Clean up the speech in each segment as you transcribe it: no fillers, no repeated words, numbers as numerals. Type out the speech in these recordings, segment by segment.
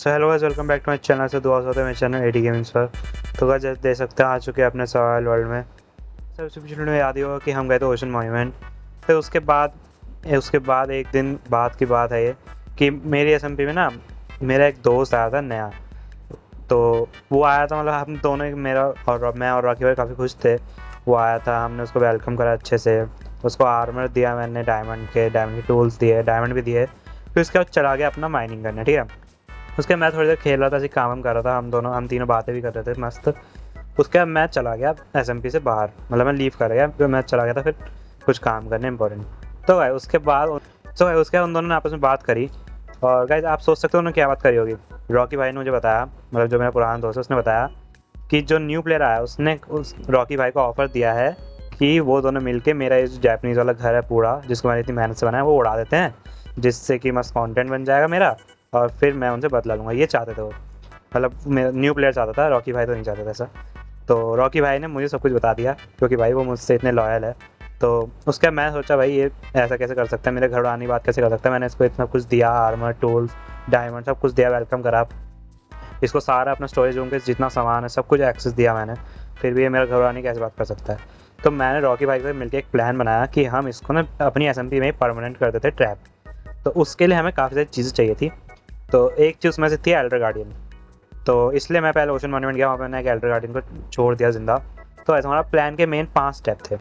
So hello guys, welcome back to my channel. से दुआ होता है मेरे चैनल एडी गेमिंग्स पर। तो गाइस जैसे देख सकते हैं आ चुके हैं अपने सर्वाइवल वर्ल्ड में। सबसे पिछले में याद ही होगा कि हम गए थे ओशन मॉन्यूमेंट। फिर उसके बाद एक दिन बाद की बात है ये कि मेरी एसएमपी में ना मेरा एक दोस्त आया था नया। तो वो आया था, मतलब हम दोनों, मैं और रॉकी भाई काफ़ी खुश थे। वो आया था, हमने उसको वेलकम करा अच्छे से। उसको आर्मर दिया मैंने, डायमंड के टूल्स दिए, डायमंड भी दिए। फिर उसके बाद चला गया अपना माइनिंग करने, ठीक है। उसके मैं थोड़ी देर खेल रहा था, ऐसे काम कर रहा था, हम तीनों बातें भी कर रहे थे मस्त। उसके बाद मैं चला गया एसएमपी से बाहर, मतलब मैं लीव कर गया, फिर मैं चला गया था फिर कुछ काम करने इंपॉर्टेंट। तो भाई उसके बाद उन दोनों ने आपस में बात करी। और गाइस आप सोच सकते हो उन्होंने क्या बात करी होगी। रॉकी भाई ने मुझे बताया, मतलब जो मेरा पुराना दोस्त है उसने बताया कि जो न्यू प्लेयर आया उसने उस रॉकी भाई को ऑफर दिया है कि वो दोनों मिलके मेरा ये जो जैपनीज़ वाला घर है पूरा, जिसको मैंने इतनी मेहनत से बनाया, वो उड़ा देते हैं, जिससे कि मस्त कंटेंट बन जाएगा मेरा, और फिर मैं उनसे बदला लूँगा। ये चाहते थे वो, मतलब मेरा न्यू प्लेयर चाहता था, रॉकी भाई तो नहीं चाहता था ऐसा। तो रॉकी भाई ने मुझे सब कुछ बता दिया, क्योंकि भाई वो मुझसे इतने लॉयल है। तो उसका मैं सोचा भाई ये ऐसा कैसे कर सकता है, मेरे घर उड़ाने की बात कैसे कर सकता है। मैंने इसको इतना कुछ दिया, आर्मर, टूल्स, डायमंड सब कुछ दिया, वेलकम करा इसको, सारा अपना स्टोरेज रूम के जितना सामान है सब कुछ एक्सेस दिया मैंने। फिर भी ये मेरा घर उड़ाने की कैसे बात कर सकता है। तो मैंने रॉकी भाई से मिलकर एक प्लान बनाया कि हम इसको ना अपनी एसएमपी में ही परमानेंट कर देते ट्रैप। तो उसके लिए हमें काफ़ी सारी चीज़ें चाहिए थी। तो एक चीज़ उसमें से थी एल्डर गार्डियन। तो इसलिए मैं पहले ओशन मॉन्यूमेंट गया, वहाँ पर मैंने एक एल्डर गार्डियन को छोड़ दिया जिंदा। तो ऐसा हमारा प्लान के मेन 5 स्टेप थे।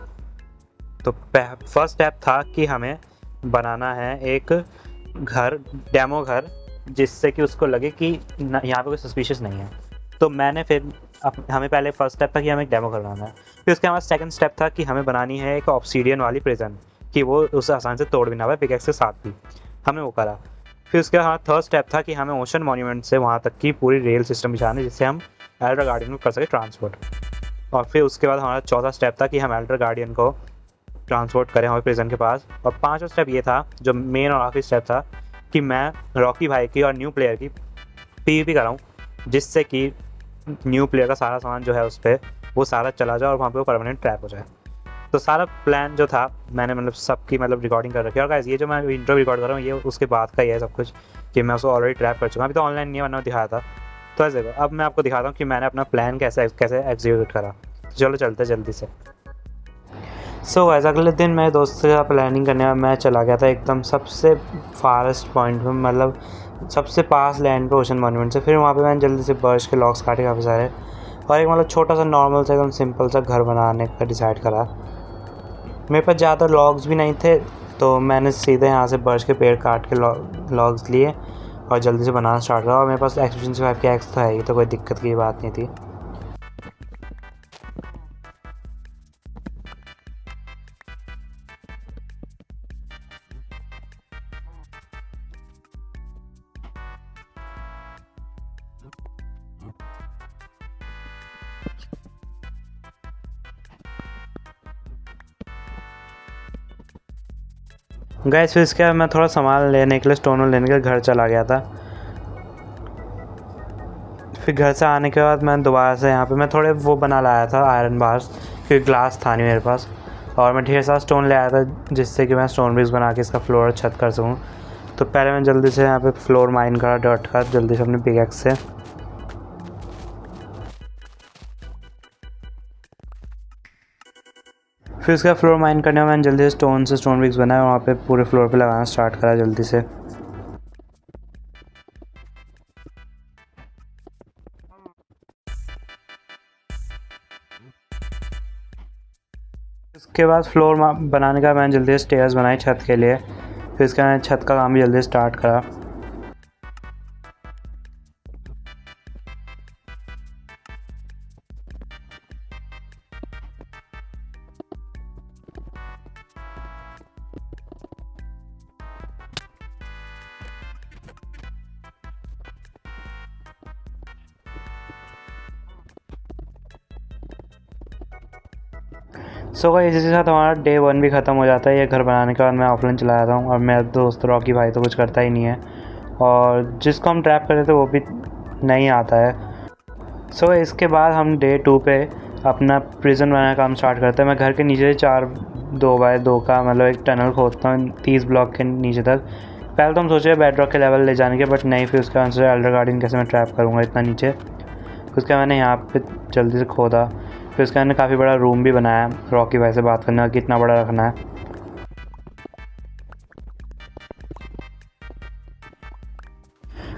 तो फर्स्ट स्टेप था कि हमें बनाना है एक घर, डेमो घर, जिससे कि उसको लगे कि यहाँ पे कोई सस्पिशियस नहीं है। तो मैंने फिर हमें पहले फर्स्ट स्टेप था कि हमें एक डेमो घर बनाना है। फिर उसके हमारा सेकंड स्टेप था कि हमें बनानी है एक ऑब्सीडियन वाली प्रिजन, कि वो उसे आसानी से तोड़ भी ना पाए पिकेक्स के साथ भी। हमने वो करा। फिर उसके बाद थर्ड स्टेप था कि हमें ओशन मॉन्यूमेंट से वहाँ तक की पूरी रेल सिस्टम बिछाना है, जिससे हम एल्डर गार्डियन को कर सके ट्रांसपोर्ट। और फिर उसके बाद हमारा चौथा स्टेप था कि हम एल्डर गार्डियन को ट्रांसपोर्ट करें हमारे प्रिजन के पास। और पाँचवा स्टेप ये था, जो मेन और आखिरी स्टेप था, कि मैं रॉकी भाई की और न्यू प्लेयर की पीवीपी कराऊँ, जिससे कि न्यू प्लेयर का सारा सामान जो है उस पर वो सारा चला जाए और वहाँ पे वो परमानेंट ट्रैप हो जाए। तो सारा प्लान जो था मैंने मतलब सबकी मतलब रिकॉर्डिंग कर रखी है। और गाइस ये जो मैं इंट्रो रिकॉर्ड कर रहा हूँ ये उसके बाद का ही है सब कुछ, कि मैं उसको ऑलरेडी ट्रैप कर चुका हूँ। अभी तो ऑनलाइन नहीं है, वरना दिखाया था। तो ऐसे देखो, अब मैं आपको दिखाता हूँ कि मैंने अपना प्लान कैसे एग्जीक्यूट करा। चलो चलते जल्दी से। सो गाइस अगले दिन मेरे दोस्त के साथ प्लानिंग करने में मैं चला गया था एकदम सबसे फारेस्ट पॉइंट में, मतलब सबसे पास लैंड पे ओशन मॉन्यूमेंट से। फिर वहाँ पे मैंने जल्दी से बर्च के लॉक्स काटे काफ़ी सारे, और एक मतलब छोटा सा नॉर्मल सा एकदम सिंपल सा घर बनाने का डिसाइड करा। मेरे पास ज़्यादा लॉग्स भी नहीं थे, तो मैंने सीधे यहाँ से बर्च के पेड़ काट के लॉग्स लिए और जल्दी से बनाना स्टार्ट करा। और मेरे पास एक्सपीरियंस 5 की एक्स तो है ही, तो कोई दिक्कत की बात नहीं थी। गैस फिर इसके बाद मैं थोड़ा सामान लेने के लिए स्टोन लेने के लिए घर चला गया था। फिर घर से आने के बाद मैं दोबारा से यहाँ पे मैं थोड़े वो बना लाया था आयरन बार्स, क्योंकि ग्लास था नहीं मेरे पास। और मैं ढेर सारा स्टोन ले आया था, जिससे कि मैं स्टोन ब्रिक्स बना के इसका फ्लोर छत कर सकूँ। तो पहले मैं जल्दी से यहाँ पे फ्लोर माइन करा डर्ट का, जल्दी से अपने पिकैक्स से। फिर उसका फ्लोर माइन करने में मैंने जल्दी से स्टोन ब्रिक्स बनाया, वहाँ पे पूरे फ्लोर पे लगाना स्टार्ट करा जल्दी से। उसके बाद फ्लोर बनाने का मैंने जल्दी से स्टेयर्स बनाई छत के लिए। फिर इसका मैंने छत का काम भी जल्दी स्टार्ट करा। सो गाइस इसी के साथ हमारा डे 1 भी ख़त्म हो जाता है। ये घर बनाने के बाद मैं ऑफलाइन चला जाता हूँ, और मेरा दोस्त रॉकी भाई तो कुछ करता ही नहीं है, और जिसको हम ट्रैप करते थे वो भी नहीं आता है। सो इसके बाद हम डे 2 पे अपना प्रिजन बनाने का काम स्टार्ट करते हैं। मैं घर के नीचे 2x2 का मतलब एक टनल खोदता हूँ 30 ब्लॉक के नीचे तक, पहले तो हम सोचे बेड रॉक के लेवल ले जाने के, बट नहीं, फिर उसके बाद से एल्डर गार्डियन कैसे मैं ट्रैप करूँगा इतना नीचे। फिर उसके मैंने यहाँ पे जल्दी से खोदा, फिर उसके मैंने काफ़ी बड़ा रूम भी बनाया रॉकी भाई से बात करने का, कितना बड़ा रखना है।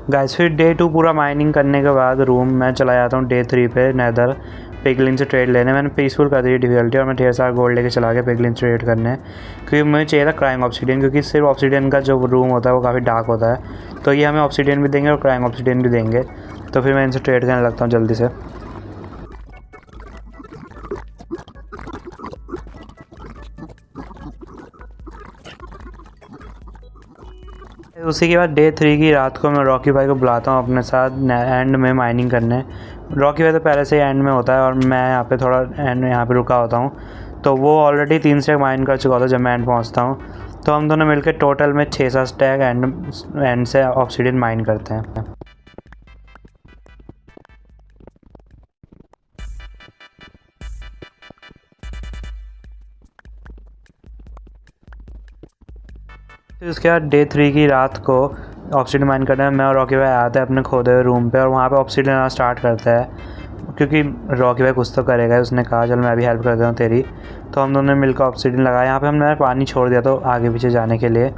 गाइस फिर डे 2 पूरा माइनिंग करने के बाद रूम मैं चला जाता हूँ डे 3 पे नेदर पिगलिन से ट्रेड लेने। मैंने पीसफुल कर दी डिफिकल्टी और मैं ढेर सारा गोल्ड लेके चला गया पिगलिन से ट्रेड करने, क्योंकि मुझे चाहिए था क्राइंग ऑब्सीडियन, क्योंकि सिर्फ ऑब्सीडियन का जो रूम होता है वो काफ़ी डार्क होता है, तो ये हमें ऑब्सीडियन भी देंगे और क्राइंग ऑब्सीडियन भी देंगे। तो फिर मैं इनसे ट्रेड करने लगता हूँ जल्दी से। उसी के बाद डे 3 की रात को मैं रॉकी भाई को बुलाता हूँ अपने साथ एंड में माइनिंग करने। रॉकी भाई तो पहले से ही एंड में होता है और मैं यहाँ पे थोड़ा एंड में यहाँ पे रुका होता हूँ, तो वो ऑलरेडी 3 स्टैक माइन कर चुका होता जब मैं एंड पहुँचता हूँ। तो हम दोनों मिलकर टोटल में 6-7 स्टैक एंड से ऑब्सीडियन माइन करते हैं। फिर उसके बाद डे 3 की रात को ऑब्सीडियन माइन करने में मैं और रॉकी भाई आते हैं अपने खोदे हुए रूम पे, और वहाँ पे ऑब्सीडियन आना स्टार्ट करता है, क्योंकि रॉकी भाई कुछ तो करेगा। उसने कहा चल मैं भी हेल्प कर देता हूँ तेरी। तो हम दोनों ने मिलकर ऑब्सीडियन लगाया। यहाँ पे हमने पानी छोड़ दिया तो आगे पीछे जाने के लिए,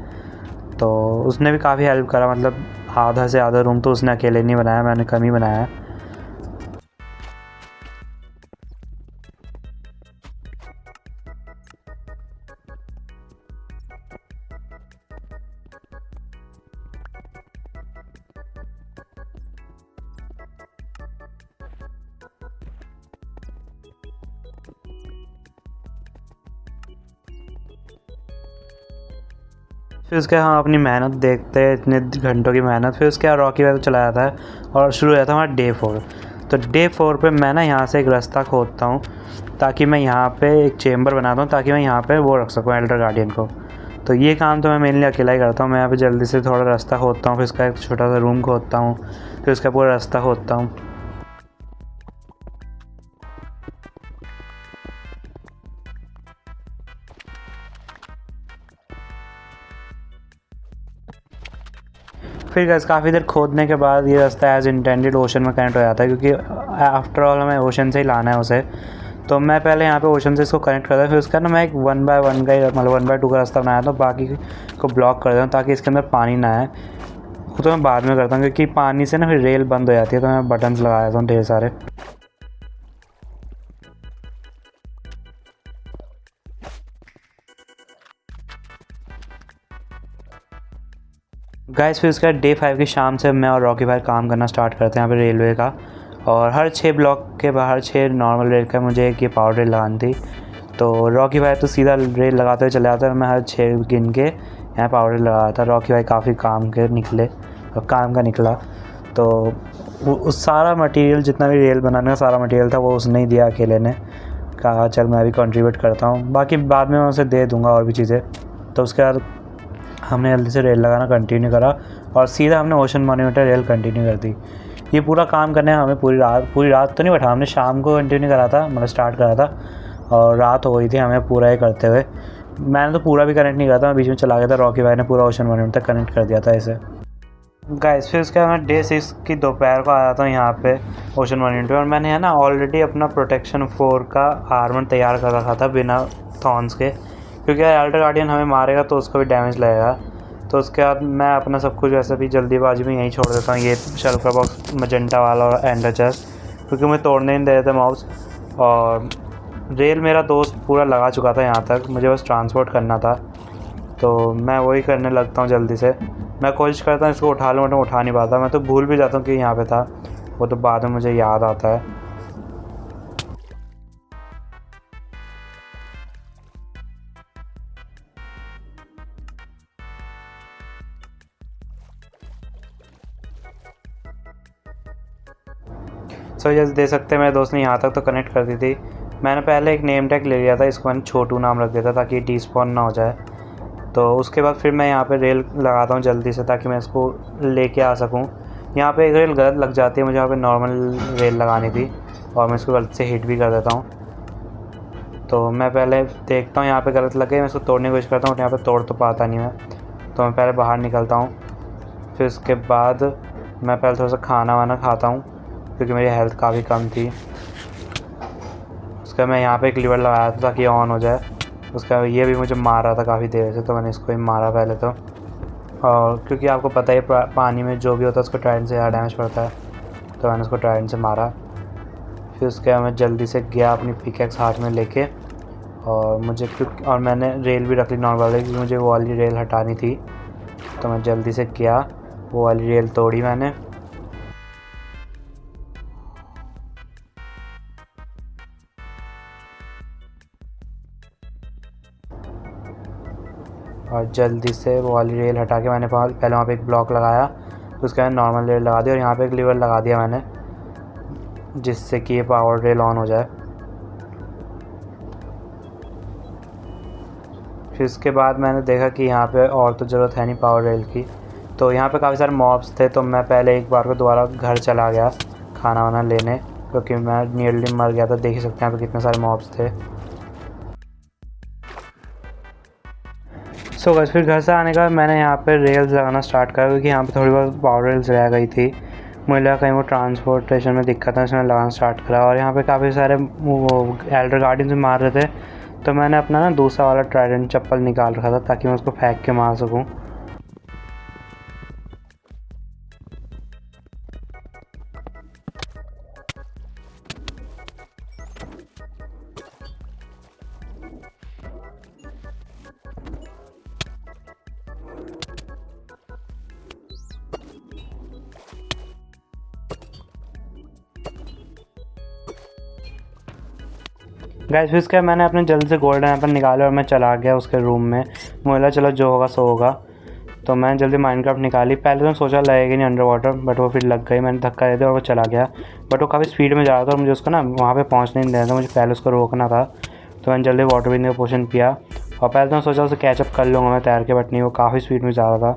तो उसने भी काफ़ी हेल्प करा, मतलब आधा से आधा रूम तो उसने अकेले नहीं बनाया, मैंने कम ही बनाया है। फिर उसके हम अपनी मेहनत देखते हैं, इतने घंटों की मेहनत। फिर उसके बाद रॉकी भाई तो चला जाता है और शुरू हो जाता है हमारा डे 4। तो डे 4 पे मैं ना यहाँ से एक रास्ता खोदता हूँ ताकि मैं यहाँ पे एक चेम्बर बनाता हूँ, ताकि मैं यहाँ पे वो रख सकूँ एल्डर गार्डियन को। तो ये काम तो मैं मेनली अकेला ही करता हूँ। मैं यहाँ पे जल्दी से थोड़ा रास्ता खोदता हूँ, फिर उसका एक छोटा सा रूम खोदता हूँ, फिर उसका पूरा रास्ता खोदता हूँ। फिर गैस काफ़ी देर खोदने के बाद ये रास्ता एज इंटेंडेड ओशन में कनेक्ट हो जाता है, क्योंकि आफ्टर ऑल हमें ओशन से ही लाना है उसे। तो मैं पहले यहाँ पे ओशन से इसको कनेक्ट करता हूँ, फिर उसका ना मैं एक 1x1 का मतलब 1x2 का रास्ता बनाया था, बाकी को ब्लॉक कर देता हूँ ताकि इसके अंदर पानी ना आए। वो तो मैं बाद में करता हूँ, क्योंकि पानी से ना फिर रेल बंद हो जाती है, तो मैं बटन्स लगा देता हूँ ढेर सारे। गाइस फिर उसके बाद डे 5 की शाम से मैं और रॉकी भाई काम करना स्टार्ट करते हैं यहाँ पे रेलवे का, और हर 6 ब्लॉक के बाहर 6 नॉर्मल रेल का मुझे एक ये पावर रेल लगानी थी। तो रॉकी भाई तो सीधा रेल लगाते हुए चले जाते हैं और मैं हर 6 गिन के यहाँ पावर रेल लगाया था। रॉकी भाई काफ़ी काम के निकले और काम का निकला। तो उस सारा मटेरियल जितना भी रेल बनाने का सारा मटेरियल था वो उसने ही दिया अकेले ने, कहा चल मैं भी कंट्रीब्यूट करता हूँ, बाकी बाद में मैं उसे दे दूँगा और भी चीज़ें। तो उसके बाद हमने जल्दी से रेल लगाना कंटिन्यू करा और सीधा हमने ओशन मॉन्यूमेंट रेल कंटिन्यू कर दी। ये पूरा काम करने हमें पूरी रात तो नहीं बैठा, हमने शाम को कंटिन्यू करा था, मतलब स्टार्ट करा था और रात हो गई थी हमें पूरा ही करते हुए। मैंने तो पूरा भी कनेक्ट नहीं करा था, मैं बीच में चला गया था, रॉकी भाई ने पूरा ओशन मॉन्यूमेंट तक कनेक्ट कर दिया था इसे। गाइस फिर उसके बाद मैं डे 6 की दोपहर को आया था यहाँ पे ओशन मॉन्यूमेंट पे, और मैंने है ना ऑलरेडी अपना प्रोटेक्शन 4 का आर्मर तैयार कर रखा था बिना थॉर्न्स के, क्योंकि एल्डर गार्डियन हमें मारेगा तो उसको भी डैमेज लगेगा। तो उसके बाद मैं अपना सब कुछ वैसे भी जल्दीबाजी में यहीं छोड़ देता हूँ, ये शल्कर बॉक्स मजेंटा वाला और एंडर चेस्ट, क्योंकि मुझे तोड़ने नहीं दे रहे थे मॉब्स। और रेल मेरा दोस्त पूरा लगा चुका था यहाँ तक, मुझे बस ट्रांसपोर्ट करना था, तो मैं वही करने लगता हूँ जल्दी से। मैं कोशिश करता हूँ इसको उठा लूँ, बट उठा नहीं पाता, मैं तो भूल भी जाता हूँ कि यहाँ पे था, वो तो बाद में मुझे याद आता है। सो जैसे दे सकते हैं मेरे दोस्त ने यहाँ तक तो कनेक्ट कर दी थी। मैंने पहले एक नेम टैग ले लिया था, इसको मैंने छोटू नाम रख दिया था ताकि डिस्पॉन ना हो जाए। तो उसके बाद फिर मैं यहाँ पे रेल लगाता हूँ जल्दी से ताकि मैं इसको लेके आ सकूँ। यहाँ पे एक रेल गलत लग जाती है, मुझे यहाँ पे नॉर्मल रेल लगानी थी और मैं इसको गलत से हिट भी कर देता हूँ। तो मैं पहले देखता हूँ यहाँ पे गलत लगे, मैं इसको तोड़ने की कोशिश करता हूँ, यहाँ पे तोड़ तो पाता नहीं मैं। तो मैं पहले बाहर निकलता हूँ। फिर उसके बाद मैं पहले थोड़ा सा खाना वाना खाता हूँ क्योंकि मेरी हेल्थ काफ़ी कम थी। उसका मैं यहाँ पे एक लीवर लगाया था ताकि ऑन हो जाए। उसका ये भी मुझे मार रहा था काफ़ी देर से, तो मैंने इसको ही मारा पहले तो। और क्योंकि आपको पता ही पानी में जो भी होता है उसको ट्रायन से ज़्यादा डैमेज पड़ता है, तो मैंने उसको ट्रायन से मारा। फिर उसके बाद मैं जल्दी से गया अपनी पिकेक्स हाथ में लेके, और मैंने रेल भी रख ली नॉर्मल क्योंकि मुझे वो वाली रेल हटानी थी। तो मैं जल्दी से गया, वो वाली रेल तोड़ी मैंने। और जल्दी से वो वाली रेल हटा के मैंने पहले वहाँ पे एक ब्लॉक लगाया, तो उसके बाद नॉर्मल रेल लगा दी और यहाँ पे एक लीवर लगा दिया मैंने, जिससे कि ये पावर रेल ऑन हो जाए। फिर इसके बाद मैंने देखा कि यहाँ पे और तो ज़रूरत है नहीं पावर रेल की, तो यहाँ पे काफ़ी सारे मॉब्स थे। तो मैं पहले एक बार को दोबारा घर चला गया खाना वाना लेने, क्योंकि मैं नियरली मर गया था। देख ही सकते हैं यहाँ पे कितने सारे मॉब्स थे। सो गाइस, फिर घर से आने का मैंने यहाँ पे रेल्स लगाना स्टार्ट करा क्योंकि यहाँ पे थोड़ी बहुत पावर रेल्स रह गई थी। मुझे लगा कहीं वो ट्रांसपोर्टेशन में दिक्कत है, इसमें लगाना स्टार्ट करा। और यहाँ पे काफ़ी सारे वो एल्डर गार्डियंस भी मार रहे थे, तो मैंने अपना ना दूसरा वाला ट्राइडेंट चप्पल निकाल रखा था ताकि मैं उसको फेंक के मार सकूँ। गाइस, फिर इसके मैंने अपने जल्दी से गोल्डन एप्पल निकाले और मैं चला गया उसके रूम में। मुझे लगा चलो जो होगा सो होगा, तो मैंने जल्दी माइनक्राफ्ट निकाली। पहले तो सोचा लगेगी नहीं अंडर वाटर, बट वो फिर लग गई। मैंने धक्का दे दिया और वो चला गया, बट वो काफ़ी स्पीड में जा रहा था और मुझे उसको ना वहाँ पे पहुँचने नहीं देना था, मुझे पहले उसको रोकना था। तो मैंने जल्दी वाटर ब्रीथिंग का पोशन पिया और पहले तो मैं सोचा उसे कैचअप कर लूँगा मैं तैर के, बट नहीं, वो काफ़ी स्पीड में जा रहा था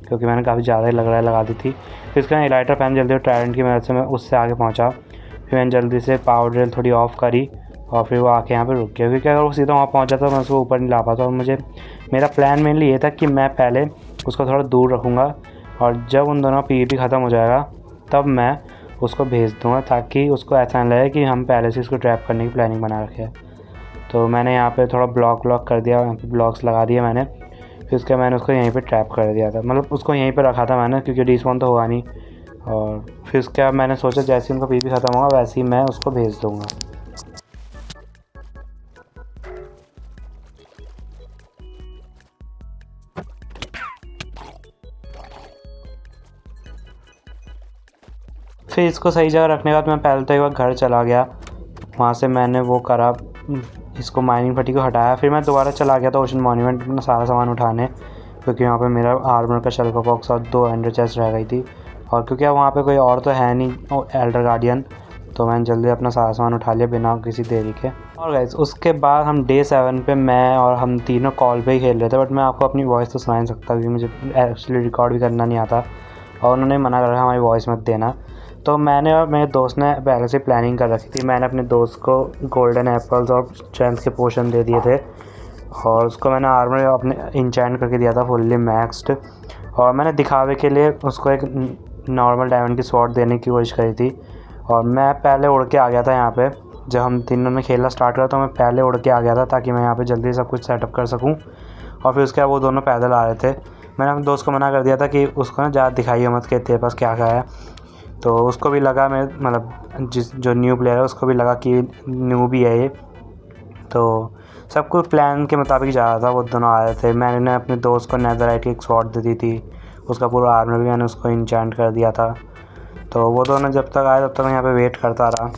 क्योंकि मैंने काफ़ी ज़्यादा ही लगा दी थी। फिर इसका इलाइटर पैन जल्दी ट्रायडेंट की मदद से मैं उससे आगे पहुँचा। फिर मैंने जल्दी से पावर ड्रिल थोड़ी ऑफ करी और फिर वो आके यहाँ पे रुक गया, क्योंकि अगर वो सीधा वहाँ पहुँच जाता तो मैं उसको ऊपर नहीं ला पाता। और मेरा प्लान मेनली ये था कि मैं पहले उसको थोड़ा दूर रखूँगा और जब उन दोनों का पीवीपी ख़त्म हो जाएगा तब मैं उसको भेज दूँगा, ताकि उसको ऐसा नहीं लगे कि हम पहले से इसको ट्रैप करने की प्लानिंग बना रखे है। तो मैंने यहाँ पे थोड़ा ब्लॉक कर दिया, यहाँ पे ब्लॉक्स लगा दिए मैंने। फिर उसके मैंने उसको यहीं पे ट्रैप कर दिया था, मतलब उसको यहीं पे रखा था मैंने, क्योंकि डिस्पॉन तो हुआ नहीं। और फिर उसके बाद मैंने सोचा जैसे ही उनका पीवीपी ख़त्म होगा वैसे ही मैं उसको भेज दूँगा। फिर इसको सही जगह रखने के बाद मैं पहले तो एक बार घर चला गया, वहाँ से मैंने वो करा, इसको माइनिंग पट्टी को हटाया। फिर मैं दोबारा चला गया था ओशन मॉन्यूमेंट में सारा सामान उठाने, क्योंकि वहाँ पे मेरा आर्मर का शल्कर बॉक्स और 2 एंडर चेस्ट रह गई थी। और क्योंकि अब वहाँ पे कोई और तो है नहीं एल्डर गार्डियन, तो मैंने जल्दी अपना सारा सामान उठा लिया बिना किसी देरी के। और गाइस, उसके बाद हम डे 7 पे मैं और हम तीनों कॉल पे ही खेल रहे थे, बट मैं आपको अपनी वॉइस तो सुना नहीं सकता क्योंकि मुझे एक्चुअली रिकॉर्ड भी करना नहीं आता और उन्होंने मना कर रखा हमारी वॉइस मत देना। तो मैंने और मेरे दोस्त ने पहले से प्लानिंग कर रखी थी। मैंने अपने दोस्त को गोल्डन एप्पल्स और स्ट्रेंथ के पोशन दे दिए थे और उसको मैंने आर्मर अपने इंचेंट करके दिया था फुल्ली मैक्स्ड, और मैंने दिखावे के लिए उसको एक नॉर्मल डायमंड की स्वॉर्ड देने की कोशिश करी थी। और मैं पहले उड़ के आ गया था यहाँ पे, जब हम तीनों ने खेलना स्टार्ट करा तो मैं पहले उड़ के आ गया था ताकि मैं यहाँ पे जल्दी सब कुछ सेटअप कर सकूँ। और फिर उसके बाद वो दोनों पैदल आ रहे थे। मैंने अपने दोस्त को मना कर दिया था कि उसको ना ज़्यादा दिखाइए मत कि तेरे पास क्या है। तो उसको भी लगा, मैं मतलब जो न्यू प्लेयर है उसको भी लगा कि न्यू भी है ये। तो सब कुछ प्लान के मुताबिक जा रहा था। वो दोनों आ रहे थे, मैंने अपने दोस्त को नेदरराइट की एक स्वॉर्ड दे दी थी, उसका पूरा आर्मर भी मैंने उसको इंचेंट कर दिया था। तो वो दोनों जब तक आए तब तक मैं यहाँ पे वेट करता रहा।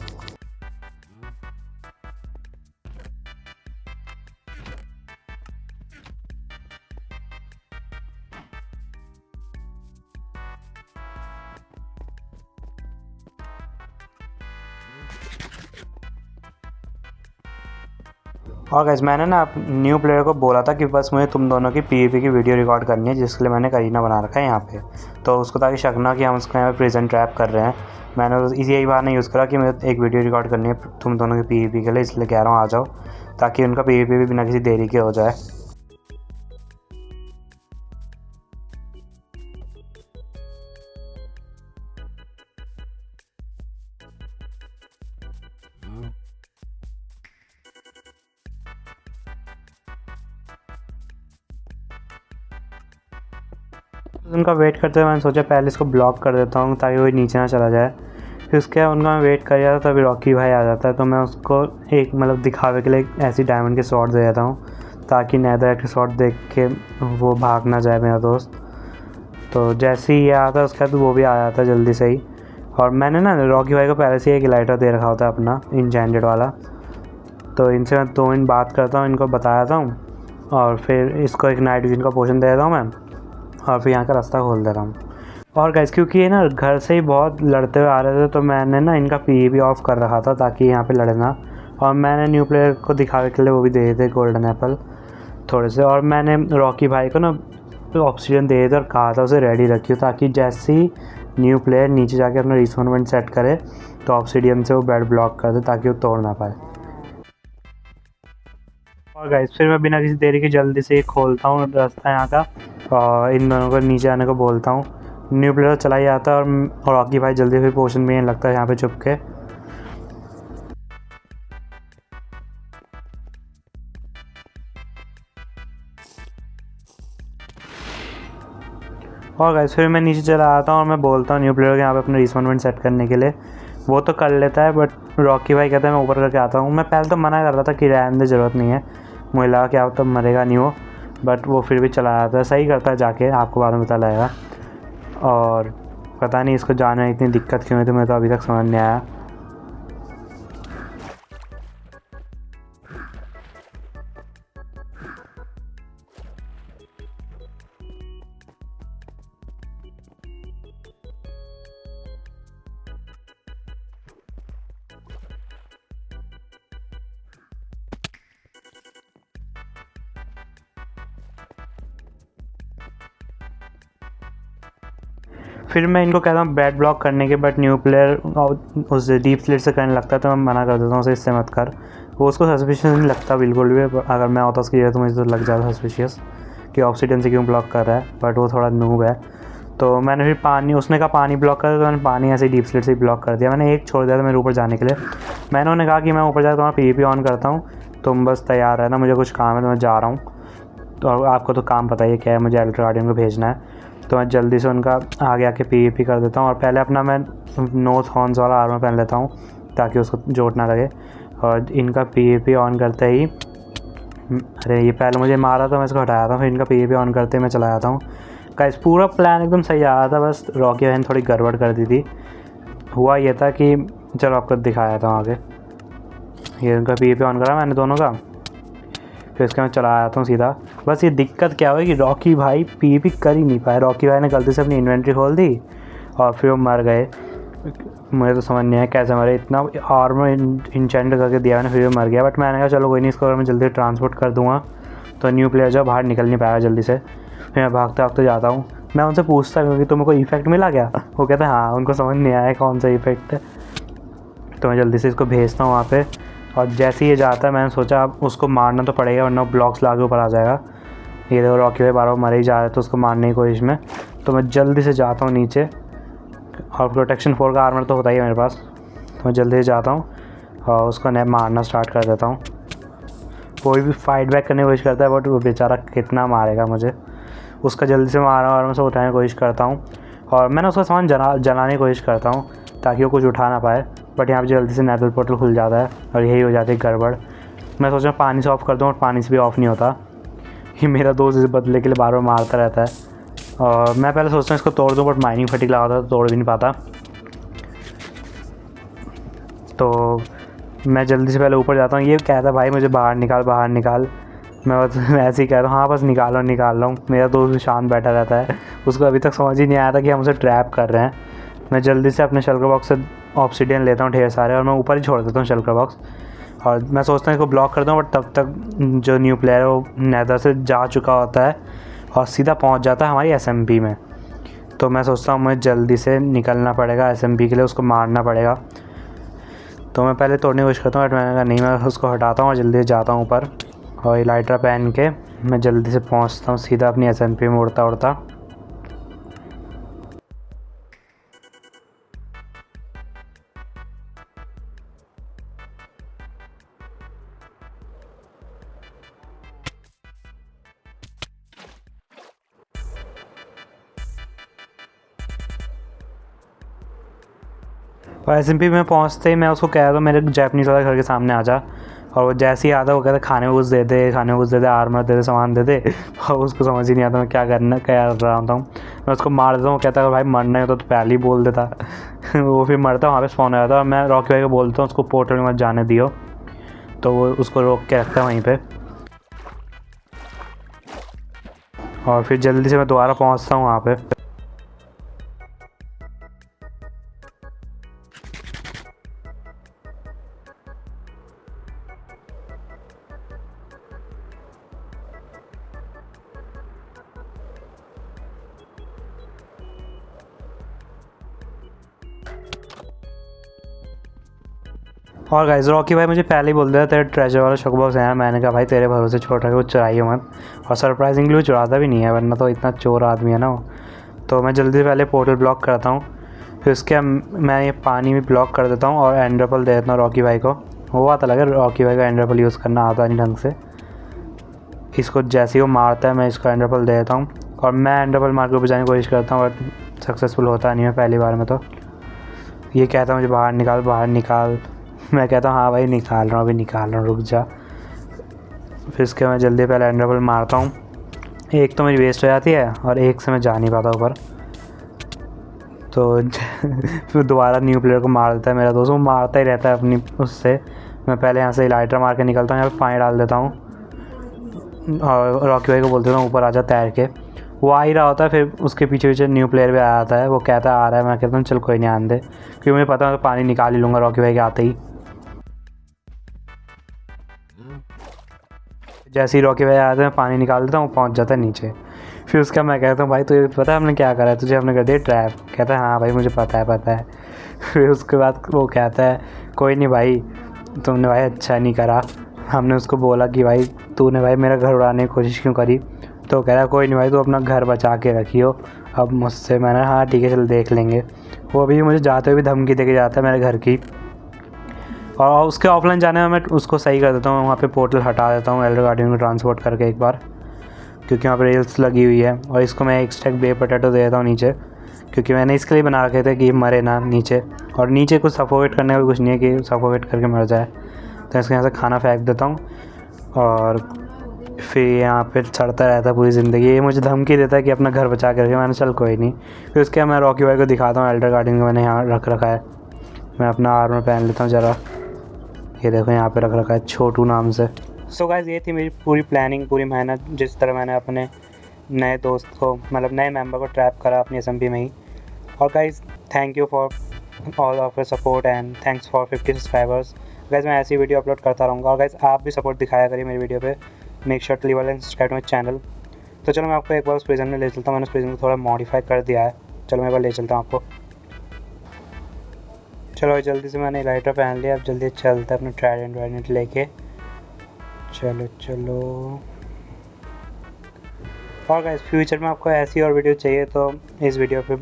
और गाइस, मैंने ना न्यू प्लेयर को बोला था कि बस मुझे तुम दोनों की पीवीपी की वीडियो रिकॉर्ड करनी है, जिसके लिए मैंने करीना बना रखा है यहाँ पे, तो उसको ताकि शक ना कि हम उसको यहाँ पे प्रेजेंट ट्रैप कर रहे हैं। मैंने यही बहाना यूज़ करा कि मुझे एक वीडियो रिकॉर्ड करनी है तुम दोनों की पीवीपी के लिए, इसलिए कह रहा हूँ आ जाओ, ताकि उनका पीवीपी भी बिना किसी देरी के हो जाए। उनका वेट करते हुए मैंने सोचा पहले इसको ब्लॉक कर देता हूँ ताकि कोई नीचे ना चला जाए। फिर उसके बाद उनका मैं वेट कर रहा था, तभी रॉकी भाई आ जाता है। तो मैं उसको एक मतलब दिखावे के लिए एक ऐसी डायमंड के शॉट दे देता हूँ ताकि नेदरराइट के शॉट देख के वो भाग ना जाए मेरा दोस्त। तो जैसे ही ये आता है उसके बाद वो भी आ जाता है जल्दी से ही। और मैंने ना रॉकी भाई को पहले से एक लाइटर दे रखा होता है अपना इंचेंटेड वाला। तो इनसे मैं 2 मिनट बात करता हूँ, इनको बता देता हूँ और फिर इसको एक नाइट विजन का पोशन दे देता हूँ मैं, और फिर यहाँ का रास्ता खोल देता हूँ। और गाइस क्योंकि ये ना घर से ही बहुत लड़ते हुए आ रहे थे तो मैंने ना इनका पीवीपी ऑफ कर रखा था ताकि यहाँ पे लड़े ना। और मैंने न्यू प्लेयर को दिखावे के लिए वो भी दे थे गोल्डन एप्पल थोड़े से। और मैंने रॉकी भाई को ना ऑब्सीडियन दे थे और कहा था उसे रेडी रखियो ताकि जैसे ही न्यू प्लेयर नीचे जाके अपना रिस्पॉन पॉइंट सेट करे तो ऑब्सीडियन से वो बेड ब्लॉक कर दे ताकि वो तोड़ ना पाए। और गाइस फिर मैं बिना किसी देरी के जल्दी से खोलता हूँ रास्ता यहाँ का और इन दोनों को नीचे आने को बोलता हूँ। न्यू प्लेयर चला ही आता है और रॉकी भाई जल्दी से पोशन में लगता है यहाँ पे छुप के। और गाइस फिर मैं नीचे चला आता हूँ और मैं बोलता हूँ न्यू प्लेयर को यहाँ पे अपना रिस्पॉन पॉइंट सेट करने के लिए। वो तो कर लेता है बट रॉकी भाई कहता है मैं ऊपर करके आता हूँ। मैं पहले तो मना कर रहा था कि रहने दे, ज़रूरत नहीं है, मुझे लगा कि आप तो मरेगा नहीं हो, बट वो फिर भी चला जाता है। सही करता है जाके, आपको बाद में पता लगेगा। और पता नहीं इसको जाने में इतनी दिक्कत क्यों है, तो मैं तो अभी तक समझ नहीं आया। फिर मैं इनको कहता हूँ बैट ब्लॉक करने के, बट न्यू प्लेयर उस डीप स्लिट से करने लगता है तो मैं मना कर देता हूँ उसे, इससे मत कर। वो उसको सस्पिशियस नहीं लगता बिल्कुल भी, अगर मैं होता उसकी जगह तो मुझे तो लग जाता सस्पिशियस कि ऑब्सीडियन से क्यों ब्लॉक कर रहा है, बट वो थोड़ा नूब है। तो मैंने फिर पानी, उसने कहा पानी ब्लॉक कर, तो मैंने पानी ऐसे डीप स्लिट से ब्लॉक कर दिया। मैंने एक छोड़ दिया था मेरे ऊपर जाने के लिए। मैंने उन्हें कहा कि मैं ऊपर जाकर तुम्हारा पीवीपी ऑन करता हूँ, तुम बस तैयार रहना, मुझे कुछ काम है तो मैं जा रहा हूँ। तो आपको तो काम पता ही है क्या है, मुझे एल्टर गार्डियन को भेजना है। तो मैं जल्दी से उनका आगे आके पीवीपी कर देता हूँ और पहले अपना मैं नोथ हॉर्न्स वाला आर्मर पहन लेता हूँ ताकि उसको चोट ना लगे। और इनका पीवीपी ऑन करते ही, अरे ये पहले मुझे मारा तो मैं इसको हटाया था, फिर इनका पीवीपी ऑन करते ही मैं चला जाता हूँ। गाइस पूरा प्लान एकदम सही आ रहा था, बस रॉकी बहन थोड़ी गड़बड़ कर दी थी। हुआ ये था कि चलो आपको दिखाया था आगे, ये उनका पीवीपी ऑन करा मैंने दोनों का, फिर इसके मैं चला आता हूँ सीधा। बस ये दिक्कत क्या हुई कि रॉकी भाई पीवीपी कर ही नहीं पाए। रॉकी भाई ने गलती से अपनी इन्वेंट्री खोल दी और फिर वो मर गए। मुझे तो समझ नहीं आया कैसे मरे, इतना आर्मर इंचेंट करके दिया मैंने, फिर वो मर गया। बट मैंने कहा चलो कोई नहीं, इसको मैं जल्दी ट्रांसपोर्ट कर दूँगा तो न्यू प्लेयर जो बाहर निकल नहीं पाया जल्दी से। फिर मैं भागते भागते जाता हूँ, मैं उनसे पूछता हूँ कि तुम्हें कोई इफेक्ट मिला क्या। वो कहते हैं हाँ, उनको समझ नहीं आया कौन सा इफेक्ट है। तो मैं जल्दी से इसको भेजता हूँ वहाँ पे। और जैसे ही ये जाता है मैंने सोचा अब उसको मारना तो पड़ेगा वरना ब्लॉक्स ला के ऊपर आ जाएगा। ये देखो रॉकी भाई बार बार मरे ही जा रहे हैं तो उसको मारने की कोशिश में। तो मैं जल्दी से जाता हूँ नीचे, और प्रोटेक्शन 4 का आर्मर तो होता ही है मेरे पास, तो मैं जल्दी से जाता हूँ और उसको मारना स्टार्ट कर देता हूँ। कोई भी फाइट बैक करने की कोशिश करता है बट वो बेचारा कितना मारेगा मुझे। उसका जल्दी से मारा और मैं उसे उठाने की कोशिश करता हूँ और मैंने उसका सामान जलाने की कोशिश करता हूँ ताकि वो कुछ उठा ना पाए। बट यहाँ पे जल्दी से नेदर पोर्टल खुल जाता है और यही हो जाती है गड़बड़। मैं सोच रहा हूँ पानी से ऑफ़ कर दूँ और पानी से भी ऑफ़ नहीं होता। ये मेरा दोस्त इस बदले के लिए बार बार मारता रहता है। और मैं पहले सोचता हूँ इसको तोड़ दूँ बट माइनिंग फटीक लगाता तो तोड़ भी नहीं पाता। तो मैं जल्दी से पहले ऊपर जाता हूँ, ये कहता है भाई मुझे बाहर निकाल बाहर निकाल। मैं बस ऐसे ही कह रहा हूँ हाँ बस निकाल रहा हूँ। मेरा दोस्त भी शांत बैठा रहता है, उसको अभी तक समझ ही नहीं आया था कि हम उसे ट्रैप कर रहे हैं। मैं जल्दी से अपने शल्कर बॉक्स से ऑब्सीडियन लेता हूँ ढेर सारे और मैं ऊपर ही छोड़ देता हूँ शल्कर बॉक्स। और मैं सोचता हूँ इसको ब्लॉक कर दूँ बट तब तक जो न्यू प्लेयर है वो नेदर से जा चुका होता है और सीधा पहुँच जाता है हमारी एसएमपी में। तो मैं सोचता हूँ मुझे जल्दी से निकलना पड़ेगा एसएमपी के लिए, उसको मारना पड़ेगा। तो मैं पहले तोड़ने की कोशिश करता हूँ बट मैंने कहा नहीं, मैं उसको हटाता हूँ और जल्दी से जाता हूँ ऊपर। और इलाइट्रा पहन के मैं जल्दी से पहुँचता हूँ सीधा अपनी एसएमपी में उड़ता उड़ता। और SMP में पहुँचते ही मैं उसको कह रहा था मेरे जैपनीज़ वाले घर के सामने आ जा, और वो जैसे ही आता वो कहता खाने में कुछ दे दे, खाने में कुछ दे दे, आर्मर दे दे, सामान दे दे। और उसको समझ ही नहीं आता मैं क्या कर रहा हूँ। मैं उसको मार देता हूँ, वो कहता है भाई मरना है तो पहले ही बोल देता। वो फिर मरता, वहाँ पे स्पॉन हो जाता है और मैं रॉकी भाई को बोलता हूँ उसको पोर्टल में मत जाने दियो, तो वो उसको रोक के रखता है वहीं पे। और फिर जल्दी से मैं दोबारा पहुँचता हूँ वहाँ पे। और गाइस रॉकी भाई मुझे पहले ही बोल दिया तेरे ट्रेजर वाला शॉक बॉक्स है। मैंने कहा भाई तेरे भरोसे छोड़ रहा है, वो चुराइए मत। और सरप्राइजिंगली वो चुराता भी नहीं है, वरना तो इतना चोर आदमी है ना वो। तो मैं जल्दी से पहले पोर्टल ब्लॉक करता हूँ, फिर उसके मैं ये पानी भी ब्लॉक कर देता हूँ और एंडर पर्ल दे देता हूँ रॉकी भाई को। वो आता लगे रॉकी भाई का एंडर पर्ल यूज़ करना आता नहीं ढंग से। इसको जैसे ही वो मारता है मैं इसको एंडर पर्ल दे देता हूँ, और मैं एंडर पर्ल मार के बचाने की कोशिश करता हूँ, बट सक्सेसफुल होता नहीं है पहली बार में। तो ये कहता है मुझे बाहर निकाल बाहर निकाल। मैं कहता हूँ हाँ भाई निकाल रहा हूँ, अभी निकाल रहा हूँ, रुक जा। फिर इसके मैं जल्दी पहले एंडर पर्ल मारता हूँ, एक तो मेरी वेस्ट हो जाती है और एक से मैं जा नहीं पाता ऊपर। तो फिर दोबारा न्यू प्लेयर को मार देता है मेरा दोस्त, वो मारता ही रहता है अपनी उससे। मैं पहले यहाँ से लाइटर मार के निकलता हूँ, यहाँ पे पानी डाल देता हूँ और रॉकी भाई को बोल देता हूँ ऊपर आजा तैर के। वो आ ही रहा होता है, फिर उसके पीछे पीछे न्यू प्लेयर भी आया आता है। वो कहता है आ रहा है, मैं कहता हूँ चल कोई नहीं आने दे, क्योंकि मुझे पता है तो पानी निकाल ही लूँगा रॉकी भाई के आते ही। जैसे ही रॉकी भाई आते हैं पानी निकाल देता हूँ, पहुँच जाता है नीचे। फिर उसका मैं कहता हूँ भाई तुझे पता है हमने क्या करा है, तुझे हमने कर दिया ट्रैप। कहता है हाँ भाई मुझे पता है। फिर उसके बाद वो कहता है कोई नहीं भाई, तुमने भाई अच्छा नहीं करा। हमने उसको बोला कि भाई तूने भाई मेरा घर उड़ाने की कोशिश क्यों करी। तो कह रहा कोई नहीं भाई तू अपना घर बचा के रखियो अब मुझसे। मैंने हाँ ठीक है चल देख लेंगे। वो अभी मुझे जाते हुए भी धमकी दे के जाता है मेरे घर की। और उसके ऑफलाइन जाने में मैं उसको सही कर देता हूँ, वहाँ पे पोर्टल हटा देता हूँ एल्डर गार्डियन को ट्रांसपोर्ट करके एक बार, क्योंकि वहाँ पे रेल्स लगी हुई है। और इसको मैं एक स्टैक बे पोटैटो दे देता हूँ नीचे, क्योंकि मैंने इसके लिए बना रखे थे कि मरे ना नीचे। और नीचे कुछ सफोकेट करने का कुछ नहीं है कि सफोकेट करके मर जाए। तो इसके यहाँ से खाना फेंक देता हूँ और फिर यहाँ पे चढ़ता रहता है पूरी ज़िंदगी। ये मुझे धमकी देता है कि अपना घर बचा के रखे। मैंने चल कोई नहीं। फिर उसके बाद मैं रॉकी भाई को दिखाता हूँ एल्डर गार्डियन को मैंने यहाँ रख रखा है। मैं अपना आर्मर पहन लेता हूँ ज़रा, ये देखो यहाँ पे रख रखा है छोटू नाम से। सो गाइस ये थी मेरी पूरी प्लानिंग, पूरी मेहनत, जिस तरह मैंने अपने नए दोस्त को मतलब नए मेंबर को ट्रैप करा अपनी SMP में ही। और guys thank you for all of your support and thanks for 50 subscribers. Guys मैं ऐसी वीडियो अपलोड करता रहूँगा, और गाइस आप भी सपोर्ट दिखाया करिए मेरी वीडियो पे। Make sure to leave and subscribe my channel. तो चलो मैं आपको एक बार उस प्रिजन में ले चलता हूँ। मैंने उस प्रिजन को थोड़ा मॉडिफाई कर दिया है, चलो मैं एक बार ले चलता हूँ आपको। चलो जल्दी से मैंने लाइटर पहन लिया, अब जल्दी चलते हैं अपने ट्राइडेंट वाइडेंट लेके। चलो और गाइस फ्यूचर में आपको ऐसी और वीडियो चाहिए तो इस वीडियो पे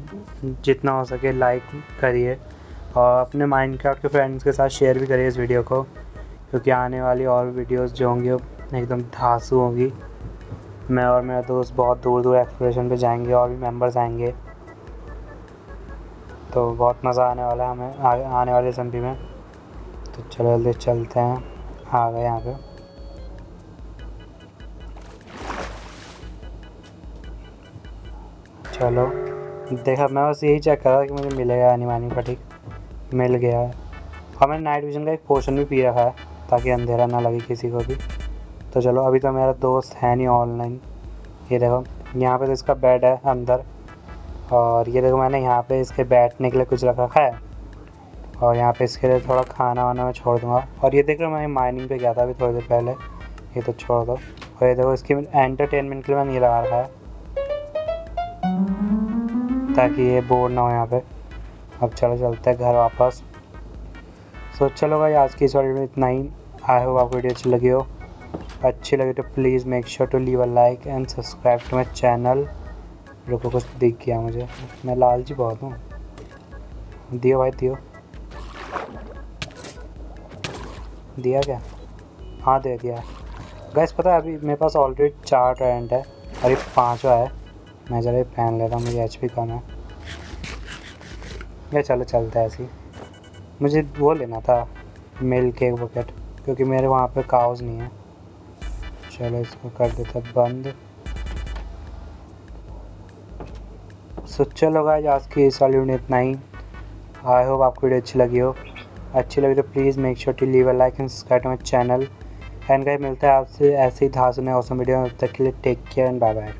जितना हो सके लाइक करिए, और अपने माइनक्राफ्ट के फ्रेंड्स के साथ शेयर भी करिए इस वीडियो को, क्योंकि आने वाली और वीडियोस जो होंगी वो एकदम धांसू होंगी। मैं और मेरा दोस्त बहुत दूर दूर एक्सप्लोरेशन पे जाएंगे, और भी मेंबर्स आएंगे, तो बहुत मज़ा आने वाला है हमें आने वाले SMP में। तो चलो जल्दी चलते हैं, आ गए यहाँ पे। चलो देखा, मैं बस यही चेक कर रहा था कि मुझे मिलेगा एनिमानी का। ठीक मिल गया है, और मैंने नाइट विजन का एक पोशन भी पी रखा है ताकि अंधेरा ना लगे किसी को भी। तो चलो अभी तो मेरा दोस्त है नहीं ऑनलाइन। ये देखो यहाँ पे तो इसका बेड है अंदर, और ये देखो मैंने यहाँ पे इसके बैठने के लिए कुछ रख रखा है, और यहाँ पे इसके लिए थोड़ा खाना वाना मैं छोड़ दूँगा। और ये देखो मैं माइनिंग पे गया था अभी थोड़ी देर पहले, ये तो छोड़ दो। और ये देखो इसकी एंटरटेनमेंट के लिए मैंने ये लगा रखा है ताकि ये बोर ना हो यहाँ पे। अब चलो चलते हैं घर वापस। सो चलो भाई आज की इस वीडियो में इतना ही। आई होप आपको वीडियो अच्छी लगी हो। अच्छी लगी तो please make sure to leave a like and subscribe to my channel. रुको कुछ दिख गया मुझे, मैं लालची बहुत हूँ। दियो भाई दियो, दिया क्या? हाँ दे दिया। गैस पता है अभी मेरे पास ऑलरेडी 4 ट्राइडेंट है और ये 5वां है। मैं ज़रा पहन लेता हूँ, मुझे HP कम है। या चलो चलता है ऐसे ही। मुझे वो लेना था मिल्क एक बकेट, क्योंकि मेरे वहाँ पे काउज नहीं है। चलो इसको कर देता बंद। सो चलो गाइस, आज की इस वाली वीडियो इतना ही। आई होप आपको वीडियो अच्छी लगी हो। अच्छी लगी तो please make sure to leave a like and subscribe to my channel. And guys मिलता है आपसे ऐसे ही धांसू नए ऑसम वीडियो में। तब तक के लिए take care and bye bye.